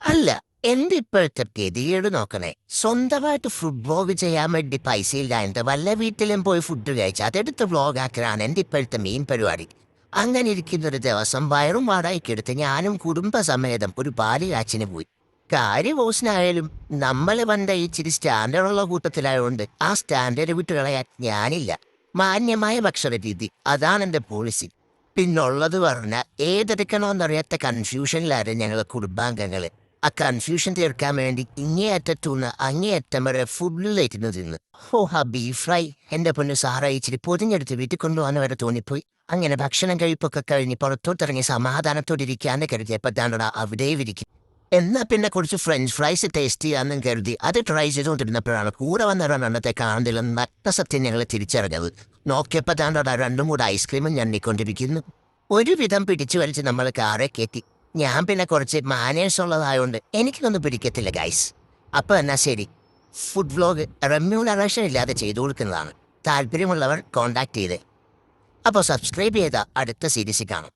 അല്ല, എന്റെ ഇപ്പോഴത്തെ ഗതികേട് നോക്കണേ. സ്വന്തമായിട്ട് ഫുഡ് വ്ലോഗ് ചെയ്യാൻ വേണ്ടി പൈസയില്ലാണ്ട് വല്ല വീട്ടിലും പോയി ഫുഡ് കഴിച്ച് അതെടുത്ത് വ്ലോഗാക്കലാണ് എന്റെ ഇപ്പോഴത്തെ മെയിൻ പരിപാടി. അങ്ങനെ ഇരിക്കുന്നൊരു ദിവസം വയറും വാടകയ്ക്കെടുത്ത് ഞാനും കുടുംബസമേതം ഒരു പാല് കാച്ചിന് പോയി. കാര്യം ഓസിനായാലും നമ്മൾ പണ്ട ഇച്ചിരി സ്റ്റാൻഡേർഡുള്ള കൂട്ടത്തിലായതുകൊണ്ട് ആ സ്റ്റാൻഡേർഡ് വിട്ട് കളയാൻ ഞാനില്ല. മാന്യമായ ഭക്ഷണ രീതി അതാണ് എന്റെ പോളിസി. പിന്നുള്ളത് പറഞ്ഞാൽ ഏതെടുക്കണമെന്നറിയാത്ത കൺഫ്യൂഷനിലായിരുന്നു ഞങ്ങളുടെ കുടുംബാംഗങ്ങൾ. ആ കൺഫ്യൂഷൻ തീർക്കാൻ വേണ്ടി ഇങ്ങേയറ്റത്തുനിന്ന് അങ്ങേയറ്റം വരെ ഫുഡിലേറ്റിന് തിന്ന്. ഓ, ആ ബീഫ് ഫ്രൈ എന്റെ പൊന്ന് സാറ ഇച്ചിരി പൊതിഞ്ഞെടുത്ത് വീട്ടിൽ കൊണ്ടുപോകാൻ വരെ തോന്നിപ്പോയി. അങ്ങനെ ഭക്ഷണം കഴിപ്പൊക്കെ കഴിഞ്ഞ് പുറത്തോട്ടിറങ്ങി സമാധാനത്തോടിരിക്കാന്ന് കരുതിയപ്പോൾ ദാണ്ടടാ അവിടെ ഇരിക്കും. എന്നാ പിന്നെ കുറച്ച് ഫ്രഞ്ച് ഫ്രൈസ് ടേസ്റ്റ് ചെയ്യാന്നും കരുതി അത് ട്രൈ ചെയ്തുകൊണ്ടിരുന്നപ്പോഴാണ് കൂടെ വന്നൊരെണ്ണത്തെ കാണുന്നില്ലെന്ന് നട്ട സത്യം ഞങ്ങൾ തിരിച്ചറിഞ്ഞത്. നോക്കിയപ്പോൾ ദാണ്ടടാ രണ്ടും കൂടെ ഐസ്ക്രീമും ഞണ്ണിക്കൊണ്ടിരിക്കുന്നു. ഒരുവിധം പിടിച്ചു വലിച്ച് നമ്മൾ കാറെ കയറ്റി. ഞാൻ പിന്നെ കുറച്ച് മാനേഴ്സ് ഉള്ളതായതുകൊണ്ട് എനിക്കൊന്നും പിടിക്കത്തില്ല ഗൈസ്. അപ്പോൾ എന്നാ ശരി, ഫുഡ് വ്ലോഗ് റെമ്യൂണറേഷൻ ഇല്ലാതെ ചെയ്തു കൊടുക്കുന്നതാണ്. താല്പര്യമുള്ളവർ കോൺടാക്ട് ചെയ്തേ. അപ്പോൾ സബ്സ്ക്രൈബ് ചെയ്ത അടുത്ത സീരീസിൽ കാണും.